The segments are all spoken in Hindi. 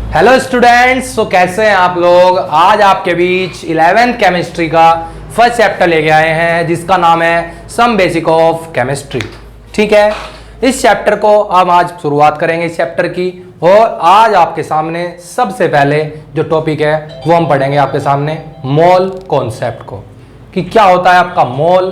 हेलो स्टूडेंट्स, तो कैसे हैं आप लोग। आज आपके बीच 11th केमिस्ट्री का फर्स्ट चैप्टर लेके आए हैं जिसका नाम है सम बेसिक ऑफ केमिस्ट्री। ठीक है, इस चैप्टर को हम आज शुरुआत करेंगे इस चैप्टर की। और आज आपके सामने सबसे पहले जो टॉपिक है वो हम पढ़ेंगे आपके सामने मोल कॉन्सेप्ट को, कि क्या होता है आपका मोल।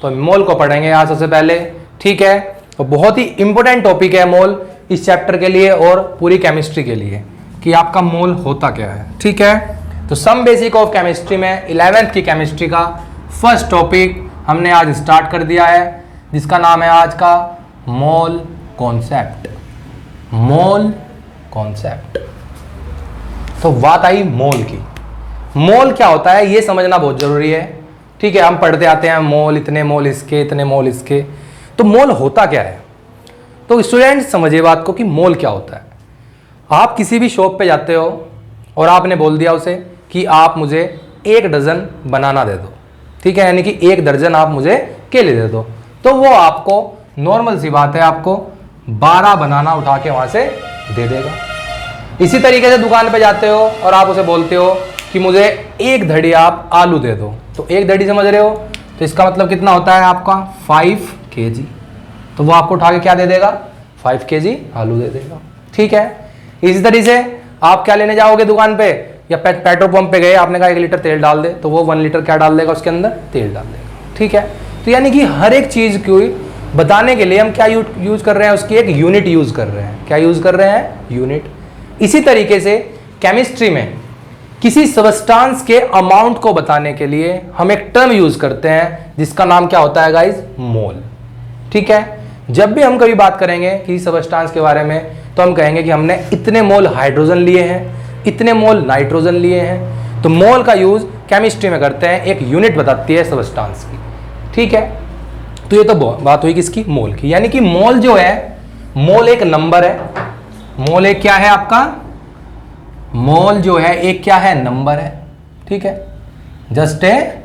तो मोल को पढ़ेंगे आज सबसे पहले। ठीक है, तो बहुत ही इंपॉर्टेंट टॉपिक है मोल इस चैप्टर के लिए और पूरी केमिस्ट्री के लिए, कि आपका मोल होता क्या है। ठीक है, तो सम बेसिक ऑफ केमिस्ट्री में 11th की केमिस्ट्री का फर्स्ट टॉपिक हमने आज स्टार्ट कर दिया है, जिसका नाम है आज का मोल कॉन्सेप्ट। Mole concept. तो बात आई मोल की। मोल क्या होता है ये समझना बहुत जरूरी है। ठीक है, हम पढ़ते आते हैं मोल, इतने मोल इसके, इतने मोल इसके। तो मोल होता क्या है, तो स्टूडेंट समझिए बात को कि मोल क्या होता है। आप किसी भी शॉप पे जाते हो और आपने बोल दिया उसे कि आप मुझे 1 दर्जन बनाना दे दो। ठीक है, यानी कि 1 दर्जन आप मुझे केले दे दो, तो वो आपको नॉर्मल सी बात है आपको 12 बनाना उठा के वहां से दे देगा। इसी तरीके से दुकान पे जाते हो और आप उसे बोलते हो कि मुझे 1 धड़ी आप आलू दे दो, तो 1 धड़ी समझ रहे हो, तो इसका मतलब कितना होता है आपका 5 kg। तो वो आपको उठा के क्या दे देगा, 5 kg आलू दे देगा। ठीक है, इसी तरीके से आप क्या लेने जाओगे दुकान पे या पेट्रोल पंप पे गए, आपने कहा 1 लीटर तेल डाल दे, तो वो 1 लीटर क्या डाल देगा, उसके अंदर तेल डाल देगा। ठीक है, तो यानी कि हर एक चीज को बताने के लिए हम क्या यूज कर रहे हैं, उसकी एक यूनिट यूज कर रहे हैं। क्या यूज कर रहे हैं, यूनिट। इसी तरीके से केमिस्ट्री में किसी सबस्टांस के अमाउंट को बताने के लिए हम एक टर्म यूज करते हैं जिसका नाम क्या होता है गाइज, मोल। ठीक है, जब भी हम कभी बात करेंगे किसी सबस्टांस के बारे में तो हम कहेंगे कि हमने इतने मोल हाइड्रोजन लिए हैं, इतने मोल नाइट्रोजन लिए हैं। तो मोल का यूज केमिस्ट्री में करते हैं, एक यूनिट बताती है सबस्टांस की। ठीक है, तो ये तो बात हुई किसकी, मोल की। यानी कि मोल जो है, मोल एक नंबर है। मोल एक क्या है आपका, मोल जो है एक क्या है, नंबर है। ठीक है, जस्ट ए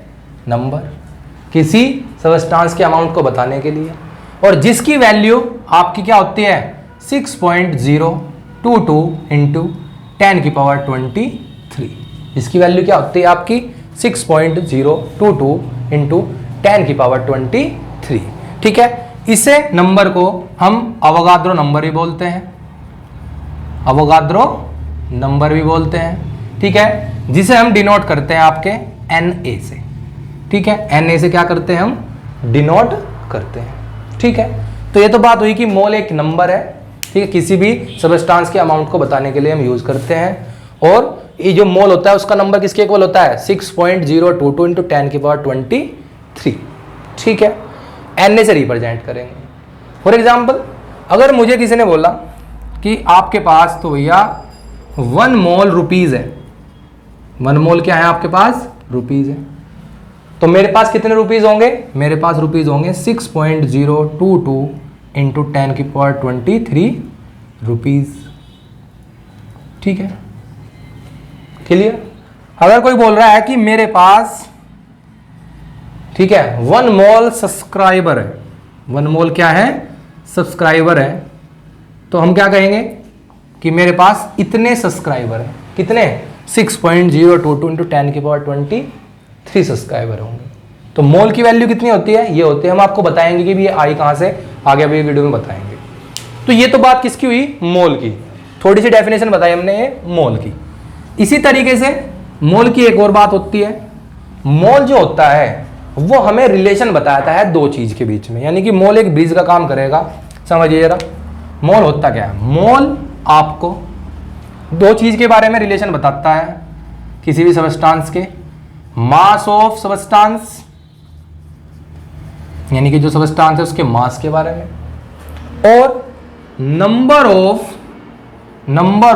नंबर किसी सबस्टांस के अमाउंट को बताने के लिए, और जिसकी वैल्यू आपकी क्या होती है 6.022 इंटू 10⁻23। इसकी वैल्यू क्या होती है आपकी 6.022 इंटू 10⁻23। ठीक है, इसे नंबर को हम अवोगाद्रो नंबर भी बोलते हैं, अवोगाद्रो नंबर भी बोलते हैं। ठीक है, जिसे हम डिनोट करते हैं आपके Na से। ठीक है, Na से क्या करते हैं हम, डिनोट करते हैं। ठीक है, तो ये तो बात हुई कि मोल एक नंबर है। ठीक है, किसी भी सबस्टांस के अमाउंट को बताने के लिए हम यूज करते हैं। और ये जो मोल होता है उसका नंबर किसके इक्वल होता है, 6.022 इंटू 10⁻23। ठीक है, Na से रिप्रेजेंट करेंगे। फॉर एग्जाम्पल, अगर मुझे किसी ने बोला कि आपके पास तो भैया 1 मोल रुपीज है, 1 मोल क्या है आपके पास, रुपीज है, तो मेरे पास कितने रुपीज होंगे, मेरे पास रुपीज होंगे 6.022 इंटू 10⁻23 रुपीज। ठीक है, क्लियर। अगर कोई बोल रहा है कि मेरे पास, ठीक है, 1 मोल सब्सक्राइबर है, 1 मोल क्या है, सब्सक्राइबर है, तो हम क्या कहेंगे कि मेरे पास इतने सब्सक्राइबर हैं। कितने, 6.022 इंटू 10⁻23 सब्सक्राइबर होंगे। तो मोल की वैल्यू कितनी होती है, ये होती है। हम आपको बताएंगे कि ये आई कहां से, आगे अभी वीडियो में बताएंगे। तो ये तो बात किसकी हुई, मोल की। थोड़ी सी डेफिनेशन बताई हमने ये मोल की। इसी तरीके से मोल की एक और बात होती है, मोल जो होता है वो हमें रिलेशन बताता है 2 चीज के बीच में। यानी कि मोल एक ब्रिज का काम करेगा। समझिए जरा, मोल होता क्या है, मोल आपको 2 चीज के बारे में रिलेशन बताता है किसी भी सबस्टांस के। मास ऑफ सबस्टांस, यानी कि जो सबस्टांस है उसके मास के बारे में, और number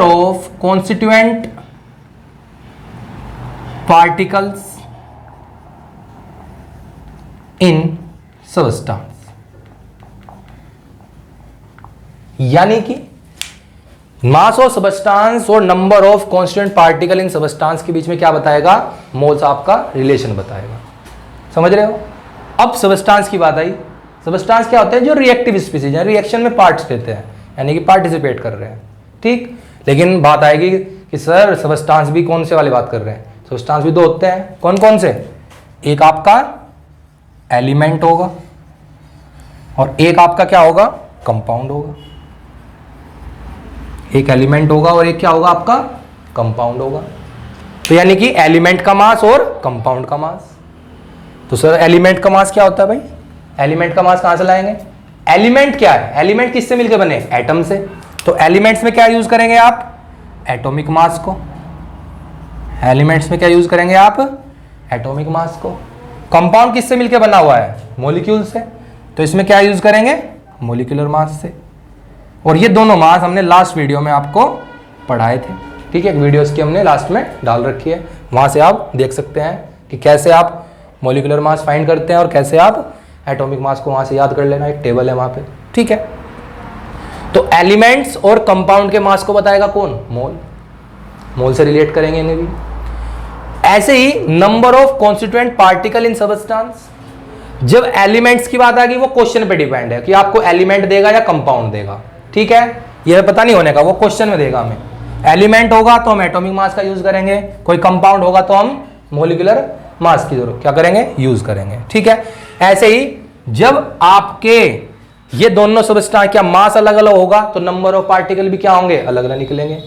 of constituent particles in substance. यानी कि मास ऑफ सबस्टांस और number of constituent particle in substance के बीच में क्या बताएगा, मोल्स आपका रिलेशन बताएगा। समझ रहे हो। अब सबस्टांस की बात आई। सबस्टांस क्या होते हैं, जो रिएक्टिव स्पीसीज हैं, रिएक्शन में पार्ट्स लेते हैं, यानी कि पार्टिसिपेट कर रहे हैं। ठीक, लेकिन बात आएगी कि सर सबस्टांस भी कौन से वाले बात कर रहे हैं? सबस्टांस भी दो होते हैं, कौन कौन से? एक आपका एलिमेंट होगा और एक आपका क्या होगा? कंपाउंड होगा। एक एलिमेंट होगा और एक क्या होगा? आपका कंपाउंड होगा। तो यानी कि एलिमेंट का मास और कंपाउंड का मास। तो सर एलिमेंट का मास क्या होता है भाई? एलिमेंट का मास कहां से लाएंगे? एलिमेंट क्या है? एलिमेंट किससे मिलकर बने? एटम से। तो एलिमेंट्स में क्या यूज करेंगे आप? एटॉमिक मास को। एलिमेंट्स में क्या यूज करेंगे आप? एटॉमिक मास को। कंपाउंड किससे मिलकर बना हुआ है? मॉलिक्यूल से। तो इसमें क्या यूज करेंगे? मॉलिक्यूलर मास से। और ये दोनों मास हमने लास्ट वीडियो में आपको पढ़ाए थे, ठीक है? एक वीडियो इसकी हमने लास्ट में डाल रखी है, वहां से आप देख सकते हैं कि कैसे आप मॉलिक्यूलर मास फाइंड करते हैं और कैसे आप एटॉमिक मास को वहां से याद कर लेना, एक टेबल है वहां पे, ठीक है? तो एलिमेंट्स और कंपाउंड के मास को बताएगा कौन? मोल। मोल से रिलेट करेंगे इन्हें भी। ऐसे ही number of constituent particle in substance. जब एलिमेंट्स की बात आ गई, वो क्वेश्चन पे डिपेंड है कि आपको एलिमेंट देगा या कंपाउंड देगा, ठीक है? यह पता नहीं होने का, वो क्वेश्चन में देगा हमें। एलिमेंट होगा तो हम एटॉमिक मास का यूज करेंगे, कोई कंपाउंड होगा तो हम मॉलिक्यूलर मास की जरूरत क्या करेंगे? यूज करेंगे, ठीक है? ऐसे ही जब आपके ये दोनों सबस्टेंस क्या मास अलग अलग होगा तो नंबर ऑफ पार्टिकल भी क्या होंगे? अलग अलग निकलेंगे।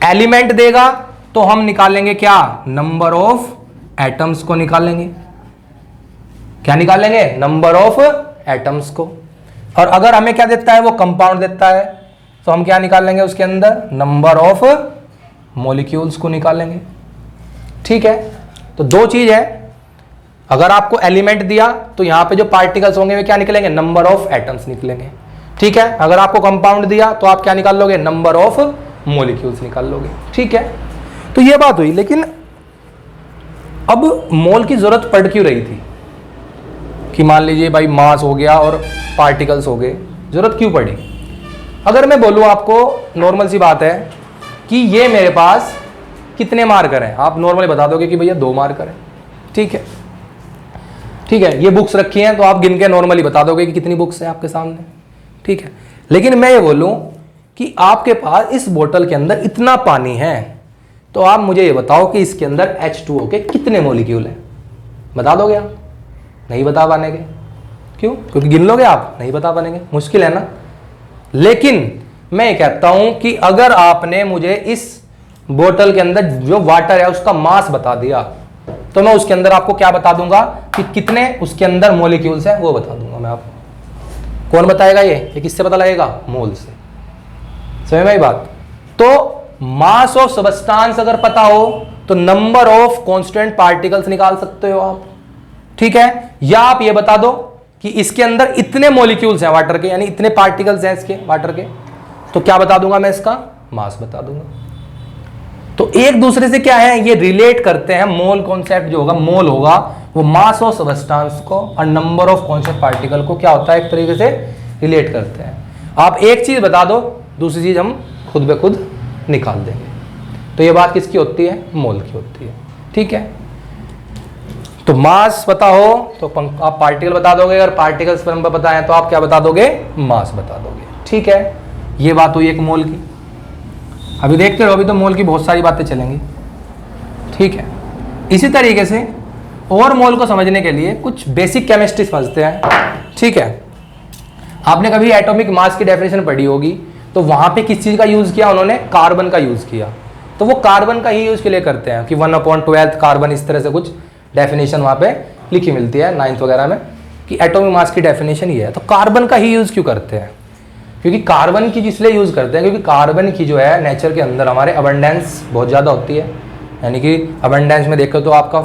एलिमेंट देगा तो हम निकालेंगे क्या? नंबर ऑफ एटम्स को निकालेंगे। क्या निकालेंगे? नंबर ऑफ एटम्स को। और अगर हमें क्या देता है? वो कंपाउंड देता है तो हम क्या निकालेंगे उसके अंदर? नंबर ऑफ मॉलिक्यूल्स को निकालेंगे, ठीक है? तो दो चीज है, अगर आपको एलिमेंट दिया तो यहां पे जो पार्टिकल्स होंगे वे क्या निकलेंगे? नंबर ऑफ एटम्स निकलेंगे, ठीक है? अगर आपको कंपाउंड दिया तो आप क्या निकाल लोगे? नंबर ऑफ मॉलिक्यूल्स निकाल लोगे, ठीक है? तो ये बात हुई। लेकिन अब मोल की जरूरत पड़ क्यों रही थी कि मान लीजिए भाई मास हो गया और पार्टिकल्स हो गए, जरूरत क्यों पड़ी? अगर मैं बोलूं आपको, नॉर्मल सी बात है कि ये मेरे पास कितने मार्कर हैं, आप नॉर्मली बता दोगे कि भैया 2 मार्कर हैं, ठीक है? ठीक है, ये बुक्स रखी हैं तो आप गिन के नॉर्मली बता दोगे कि कितनी बुक्स हैं आपके सामने, ठीक है? लेकिन मैं ये बोलूं कि आपके पास इस बोतल के अंदर इतना पानी है, तो आप मुझे ये बताओ कि इसके अंदर H2O के कितने मॉलिक्यूल हैं? बता दोगे आप? नहीं बता पाएंगे। क्यों? क्योंकि गिन लोगे आप, नहीं बता पाएंगे, मुश्किल है ना? लेकिन मैं ये कहता हूं कि अगर आपने मुझे इस बोतल के अंदर जो वाटर है उसका मास बता दिया तो मैं उसके अंदर आपको क्या बता दूंगा कि कितने उसके अंदर मॉलिक्यूल्स हैं, वो बता दूंगा मैं आपको। कौन बताएगा? ये किससे पता लगेगा? मोल से। समझ में आई बात? तो मास ऑफ सबस्टेंस अगर पता हो तो नंबर ऑफ कांस्टेंट पार्टिकल्स निकाल सकते हो आप, ठीक है? या आप ये बता दो कि इसके अंदर इतने मॉलिक्यूल्स हैं वाटर के, यानी इतने पार्टिकल्स हैं इसके वाटर के, तो क्या बता दूंगा मैं? इसका मास बता दूंगा। तो एक दूसरे से क्या है, ये रिलेट करते हैं। मोल कॉन्सेप्ट जो होगा, मोल होगा वो मास ऑफ सबस्टेंस को और नंबर ऑफ कांस्टेंट पार्टिकल को क्या होता है? एक तरीके से रिलेट करते हैं। आप एक चीज बता दो, दूसरी चीज हम खुद ब खुद निकाल देंगे। तो ये बात किसकी होती है? मोल की होती है, ठीक है? तो मास पता हो तो आप पार्टिकल बता दोगे, अगर पार्टिकल्स पर पता है तो आप क्या बता दोगे? मास बता दोगे, ठीक है? ये बात हुई एक मोल की। अभी देखते रहो, अभी तो मोल की बहुत सारी बातें चलेंगी, ठीक है? इसी तरीके से और मोल को समझने के लिए कुछ बेसिक केमिस्ट्री समझते हैं, ठीक है? आपने कभी एटॉमिक मास की डेफिनेशन पढ़ी होगी, तो वहां पे किस चीज का यूज किया उन्होंने? कार्बन का यूज किया। तो वो कार्बन का ही यूज के लिए करते हैं कि 1/12 कार्बन, इस तरह से कुछ डेफिनेशन वहां पे लिखी मिलती है 9th वगैरह में कि एटॉमिक मास की डेफिनेशन ये है। तो कार्बन का ही यूज क्यों करते हैं? क्योंकि कार्बन की इसलिए यूज करते हैं क्योंकि कार्बन की जो है नेचर के अंदर हमारे अबंडेंस बहुत ज़्यादा होती है, यानी कि अबंडेंस में देखो तो आपका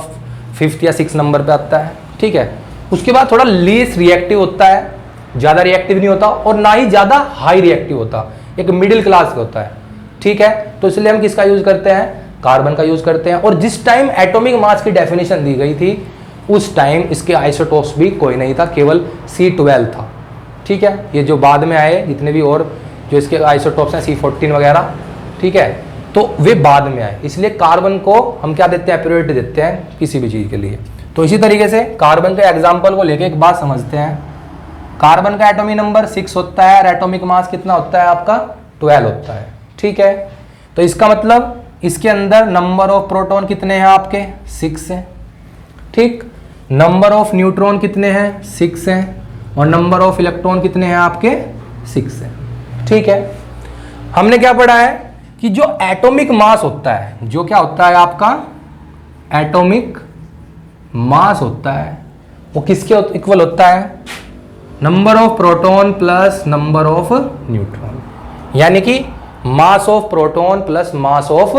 5th या 6th नंबर पे आता है, ठीक है? उसके बाद थोड़ा लीस रिएक्टिव होता है, ज़्यादा रिएक्टिव नहीं होता और ना ही ज़्यादा हाई रिएक्टिव होता, एक मिडिल क्लास का होता है, ठीक है? तो इसलिए हम किसका यूज करते हैं? कार्बन का यूज करते हैं। और जिस टाइम एटॉमिक मास की डेफिनेशन दी गई थी उस टाइम इसके आइसोटोप्स भी कोई नहीं था, केवल C12 था, ठीक है? ये जो बाद में आए जितने भी और जो इसके आइसोटोप्स हैं C14 वगैरह, ठीक है? तो वे बाद में आए, इसलिए कार्बन को हम क्या देते हैं? प्रायोरिटी देते हैं किसी भी चीज़ के लिए। तो इसी तरीके से कार्बन के एग्जाम्पल को लेके एक बात समझते हैं। कार्बन का एटॉमिक नंबर 6 होता है और एटॉमिक मास कितना होता है आपका? 12 होता है, ठीक है? तो इसका मतलब इसके अंदर नंबर ऑफ प्रोटॉन कितने हैं आपके 6 हैं, ठीक। नंबर ऑफ न्यूट्रॉन कितने हैं 6 हैं, और नंबर ऑफ इलेक्ट्रॉन कितने हैं आपके 6 हैं, ठीक है। हमने क्या पढ़ा है कि जो एटॉमिक मास होता है, जो क्या होता है आपका एटॉमिक मास होता है, वो किसके इक्वल होता है, number of proton plus number of neutron, यानी कि mass of proton plus mass of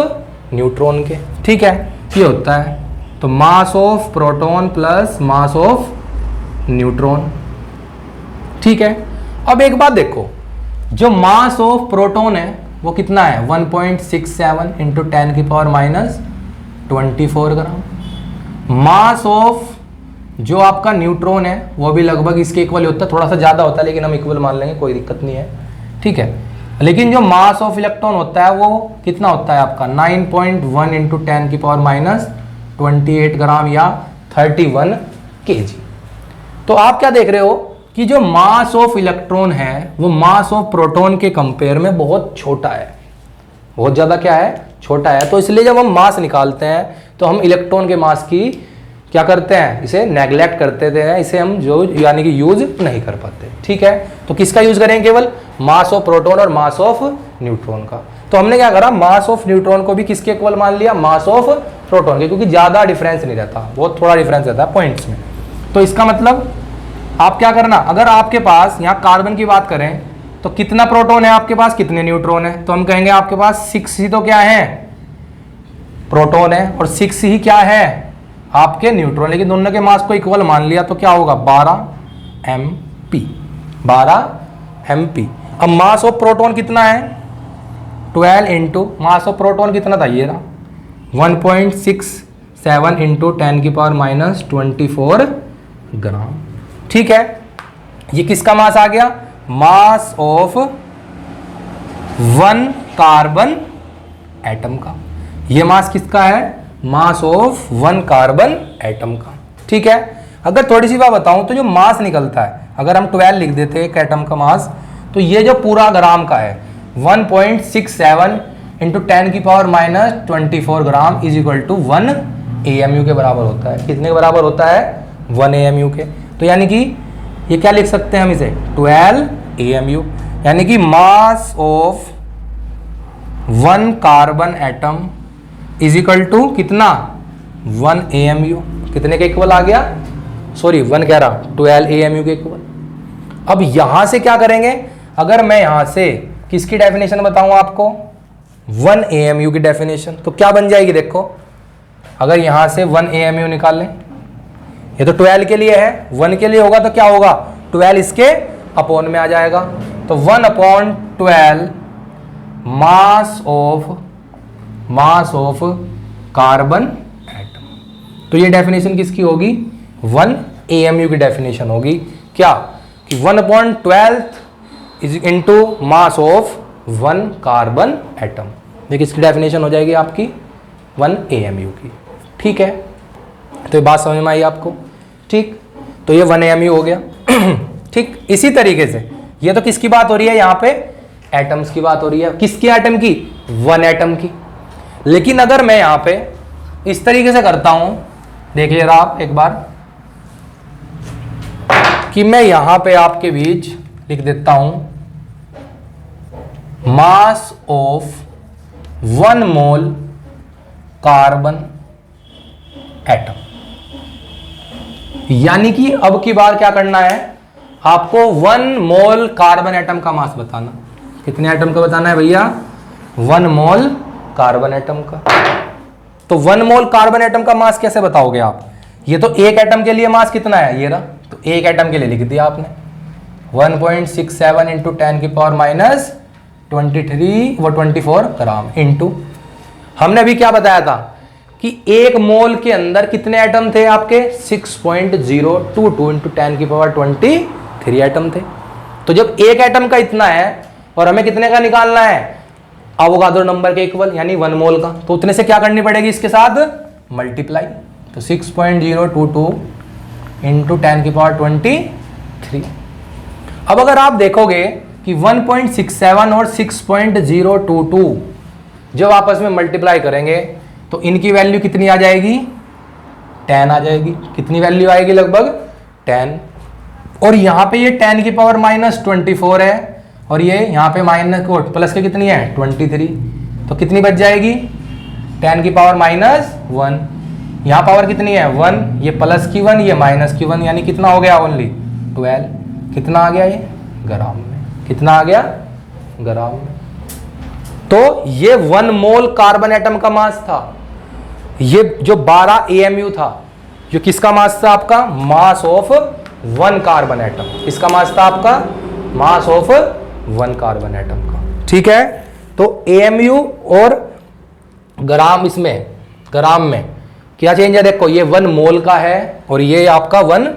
neutron के, ठीक है, ये होता है। तो mass of proton plus mass of neutron, ठीक है। अब एक बात देखो, जो मास ऑफ प्रोटॉन है वो कितना है 1.67 इंटू 10 की power minus 24 gram. Mass of जो आपका न्यूट्रॉन है वो भी लगभग इसके इक्वल होता है, थोड़ा सा ज़्यादा होता है लेकिन हम इक्वल मान लेंगे, कोई दिक्कत नहीं है, ठीक है। लेकिन जो मास ऑफ इलेक्ट्रॉन होता है वो कितना होता है आपका 9.1 इंटू 10 की पावर माइनस 28 ग्राम या 31 kg। तो आप क्या देख रहे हो कि जो मास ऑफ इलेक्ट्रॉन है वो मास ऑफ प्रोटॉन के कंपेयर में बहुत छोटा है, बहुत ज़्यादा क्या है छोटा है। तो इसलिए जब हम मास निकालते हैं तो हम इलेक्ट्रॉन के मास की क्या करते हैं, इसे नेग्लेक्ट करते थे, इसे हम जो यानी कि यूज नहीं कर पाते, ठीक है। तो किसका यूज करेंगे, केवल मास ऑफ प्रोटॉन और मास ऑफ न्यूट्रॉन का। तो हमने क्या करा, मास ऑफ न्यूट्रॉन को भी किसके इक्वल मान लिया, मास ऑफ प्रोटॉन के, क्योंकि ज्यादा डिफरेंस नहीं रहता, बहुत थोड़ा डिफरेंस रहता है पॉइंट्स में। तो इसका मतलब आप क्या करना, अगर आपके पास यहाँ कार्बन की बात करें तो कितना प्रोटॉन है आपके पास, कितने न्यूट्रॉन है, तो हम कहेंगे आपके पास 6 ही तो क्या है प्रोटॉन है और 6 ही क्या है आपके न्यूट्रॉन, लेकिन दोनों के मास को इक्वल मान लिया तो क्या होगा 12 MP, 12 MP। अब मास ऑफ प्रोटॉन कितना है 12 इंटू मास ऑफ प्रोटॉन कितना था, ये रहा 1.67 इंटू 10 की पावर माइनस 24 ग्राम, ठीक है। ये किसका मास आ गया, मास ऑफ 1 कार्बन एटम का। ये मास किसका है, मास ऑफ 1 कार्बन एटम का, ठीक है। अगर थोड़ी सी बात बताऊं तो जो मास निकलता है, अगर हम 12 लिख देते हैं एक एटम का मास, तो ये जो पूरा ग्राम का है 1.67 इंटू 10 की power minus 24 gram is equal to 1 AMU के बराबर होता है। कितने के बराबर होता है 1 AMU के। तो यानी कि ये क्या लिख सकते हैं हम इसे 12 AMU, यानी कि mass of 1 carbon atom is equal to कितना 1 AMU। कितने के इक्वल आ गया, सॉरी 1 कह रहा 12 AMU के इक्वल। अब यहां से क्या करेंगे, अगर मैं यहां से किसकी डेफिनेशन बताऊं आपको 1 AMU की डेफिनेशन, तो क्या बन जाएगी देखो, अगर यहां से 1 AMU निकाल लें, ये तो 12 के लिए है, 1 के लिए होगा तो क्या होगा 12 इसके अपॉन में आ जाएगा, तो 1/12 मास ऑफ कार्बन एटम। तो ये डेफिनेशन किसकी होगी 1 AMU की डेफिनेशन होगी, क्या कि 1/12 is into mass of 1 carbon atom. देखिए इसकी डेफिनेशन हो जाएगी आपकी 1 AMU की, ठीक है। तो ये बात समझ में आई आपको, ठीक। तो ये 1 AMU हो गया ठीक। इसी तरीके से ये तो किसकी बात हो रही है, यहाँ पे एटम्स की बात हो रही है, किसकी एटम की 1 एटम की। लेकिन अगर मैं यहाँ पे इस तरीके से करता हूं, देख लिया आप एक बार कि मैं यहां पे आपके बीच लिख देता हूं मास ऑफ 1 मोल कार्बन एटम, यानी कि अब की बार क्या करना है आपको 1 मोल कार्बन एटम का मास बताना। कितने एटम का बताना है भैया 1 मोल कार्बन एटम का। तो 1 मोल कार्बन एटम का मास कैसे बताओगे आप, ये तो एक एटम के लिए मास कितना है ये रहा, तो एक एटम के लिए लिख दिया आपने 1.67 इंटू 10 की पावर माइनस 24 ग्राम इंटू, हमने अभी क्या बताया था कि 1 मोल के अंदर कितने एटम थे आपके 6.022 इंटू 10 की पावर 23 एटम थे। तो जब एक एटम का इतना है और हमें कितने का निकालना है अवोगाद्रो नंबर के इक्वल यानी 1 मोल का, तो उतने से क्या करनी पड़ेगी इसके साथ मल्टीप्लाई, तो 6.022 इंटू 10 की पावर 23। अब अगर आप देखोगे कि 1.67 और 6.022 जब आपस में मल्टीप्लाई करेंगे तो इनकी वैल्यू कितनी आ जाएगी, 10 आ जाएगी। कितनी वैल्यू आएगी, लगभग 10। और यहाँ पे ये 10 की पावर -24 है और ये यहाँ पे माइनस प्लस के कितनी है 23, तो कितनी बच जाएगी 10 की पावर -1। यहाँ पावर कितनी है 1, ये प्लस की 1 ये माइनस की 1, यानी कितना हो गया ओनली 12। कितना आ गया ये ग्राम में, कितना आ गया ग्राम में। तो ये 1 मोल कार्बन एटम का मास था। ये जो 12 AMU था, जो किसका मास था आपका, मास ऑफ 1 कार्बन एटम। किसका मास था आपका, मास ऑफ 1 कार्बन एटम का। ठीक है, तो AMU और ग्राम, इसमें ग्राम में क्या चेंज है, देखो ये 1 मोल का है और ये आपका 1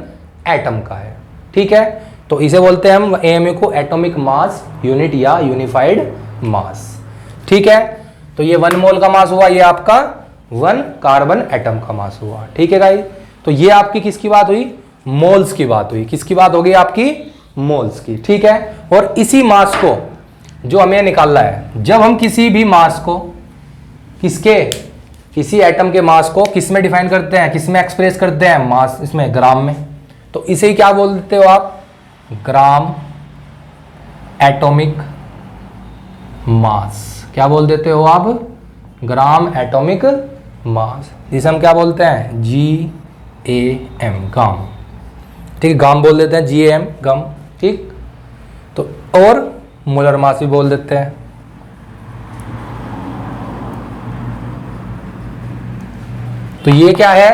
एटम का है। ठीक है, तो इसे बोलते हैं हम AMU को एटॉमिक मास यूनिट या यूनिफाइड मास। ठीक है, तो ये 1 मोल का मास हुआ, ये आपका 1 कार्बन एटम का मास हुआ। ठीक है गाइस, तो ये आपकी किसकी बात हुई, मोल्स की बात हुई। किसकी बात होगी आपकी, मोल्स की। ठीक है, और इसी मास को जो हमें निकालना है, जब हम किसी भी मास को किसी एटम के मास को किस में डिफाइन करते हैं, किस में एक्सप्रेस करते हैं, मास, इसमें ग्राम में, तो इसे ही क्या बोलते हो आप, ग्राम एटॉमिक मास। क्या बोल देते हो आप, ग्राम एटॉमिक मास, जिसे हम क्या बोलते हैं, GAM, गाम। ठीक, गाम बोल देते हैं, GAM गम। ठीक, तो और मोलर मास भी बोल देते हैं। तो ये क्या है,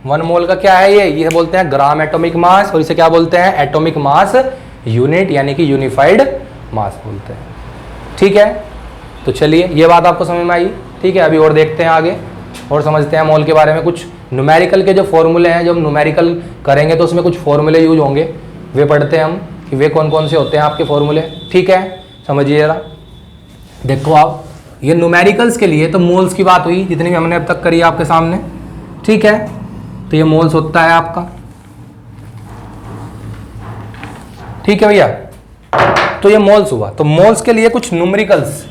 1 मोल का क्या है, ये बोलते हैं ग्राम एटॉमिक मास, और इसे क्या बोलते हैं, एटॉमिक मास यूनिट, यानी कि यूनिफाइड मास बोलते हैं। ठीक है, तो चलिए ये बात आपको समझ में आई। ठीक है, अभी और देखते हैं आगे और समझते हैं मोल के बारे में। कुछ न्यूमेरिकल के जो फॉर्मूले हैं, जब न्यूमेरिकल करेंगे तो उसमें कुछ फॉर्मूले यूज होंगे, वे पढ़ते हैं हम कि वे कौन कौन से होते हैं आपके फॉर्मूले। ठीक है, समझिए जरा। देखो आप, ये न्यूमेरिकल्स के लिए तो मोल्स की बात हुई, जितनी भी हमने अब तक करी आपके सामने। ठीक है, तो ये मोल्स होता है आपका। ठीक है भैया, तो ये मोल्स हुआ। तो मोल्स के लिए कुछ न्यूमेरिकल्स,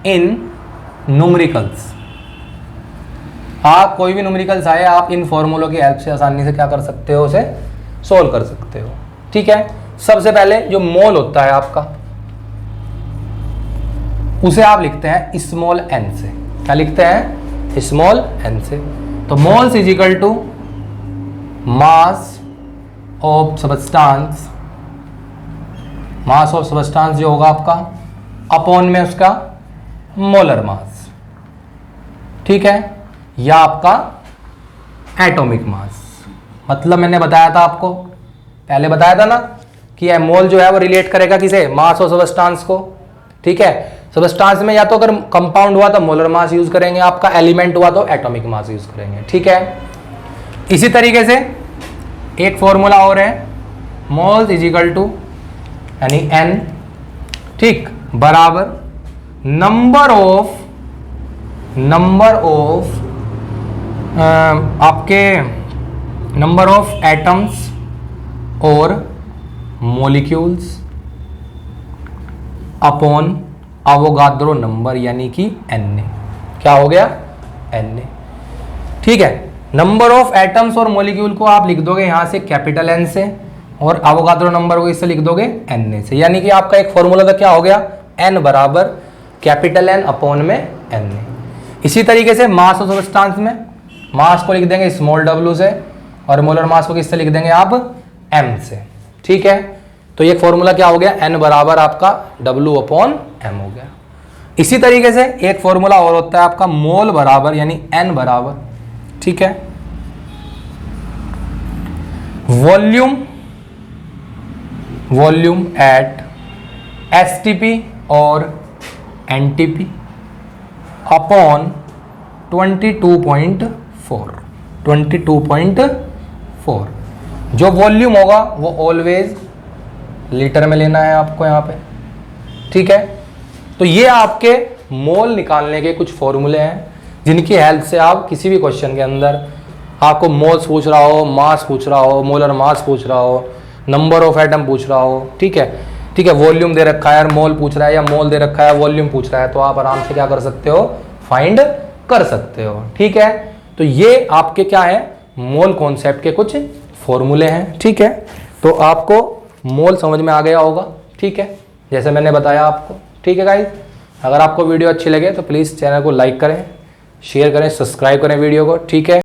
इन न्यूमेरिकल्स, आप कोई भी न्यूमेरिकल्स आए, आप इन फॉर्मूलों की हेल्प से आसानी से क्या कर सकते हो, उसे सोल्व कर सकते हो। ठीक है, सबसे पहले जो मोल होता है आपका, उसे आप लिखते हैं स्मॉल n से। क्या लिखते हैं, स्मॉल n से। तो moles is equal to mass of substance, mass of substance जो होगा आपका अपॉन में उसका मोलर मास। ठीक है, या आपका एटॉमिक मास। मतलब मैंने बताया था आपको, पहले बताया था ना कि यह मोल जो है वो रिलेट करेगा किसे, मास ऑफ सबस्टांस को। ठीक है, सबस्टांस में या तो अगर कंपाउंड हुआ तो मोलर मास यूज करेंगे, आपका एलिमेंट हुआ तो एटॉमिक मास यूज करेंगे। ठीक है, इसी तरीके से एक फॉर्मूला और है, मोल्स इज इक्वल टू यानी n, ठीक, बराबर नंबर ऑफ आपके नंबर ऑफ एटम्स और मॉलिक्यूल्स अपॉन अवोगाद्रो नंबर, यानी कि Na। क्या हो गया, Na। ठीक है, नंबर ऑफ एटम्स और मॉलिक्यूल को आप लिख दोगे यहां से कैपिटल N से, और अवोगाद्रो नंबर को इससे लिख दोगे Na से, यानी कि आपका एक फॉर्मूला तो क्या हो गया, N बराबर कैपिटल N अपॉन में Na। इसी तरीके से मास ऑफ सब्सटेंस में मास को लिख देंगे स्मॉल w से, और मोलर मास को किससे लिख देंगे आप, M से। ठीक है, तो ये फॉर्मूला क्या हो गया, N बराबर आपका W अपॉन M हो गया। इसी तरीके से एक फॉर्मूला और होता है आपका मोल बराबर यानी N बराबर, ठीक है, वॉल्यूम एट STP और NTP अपॉन 22.4। जो वॉल्यूम होगा वो ऑलवेज लीटर में लेना है आपको यहाँ पे। ठीक है, तो ये आपके मोल निकालने के कुछ फॉर्मूले हैं जिनकी हेल्प से आप किसी भी क्वेश्चन के अंदर आपको मोल्स पूछ रहा हो, मास पूछ रहा हो, मोलर मास पूछ रहा हो, नंबर ऑफ एटम पूछ रहा हो, ठीक है, ठीक है, वॉल्यूम दे रखा है, मोल पूछ रहा है, या मोल दे रखा है, वॉल्यूम पूछ रहा है, तो आप आराम से क्या कर सकते हो, फाइंड कर सकते हो। ठीक है, तो ये आपके क्या है, मोल कॉन्सेप्ट के कुछ फॉर्मूले हैं। ठीक है, तो आपको मोल समझ में आ गया होगा। ठीक है, जैसे मैंने बताया आपको। ठीक है गाइस, अगर आपको वीडियो अच्छी लगे तो प्लीज़ चैनल को लाइक करें, शेयर करें, सब्सक्राइब करें वीडियो को। ठीक है।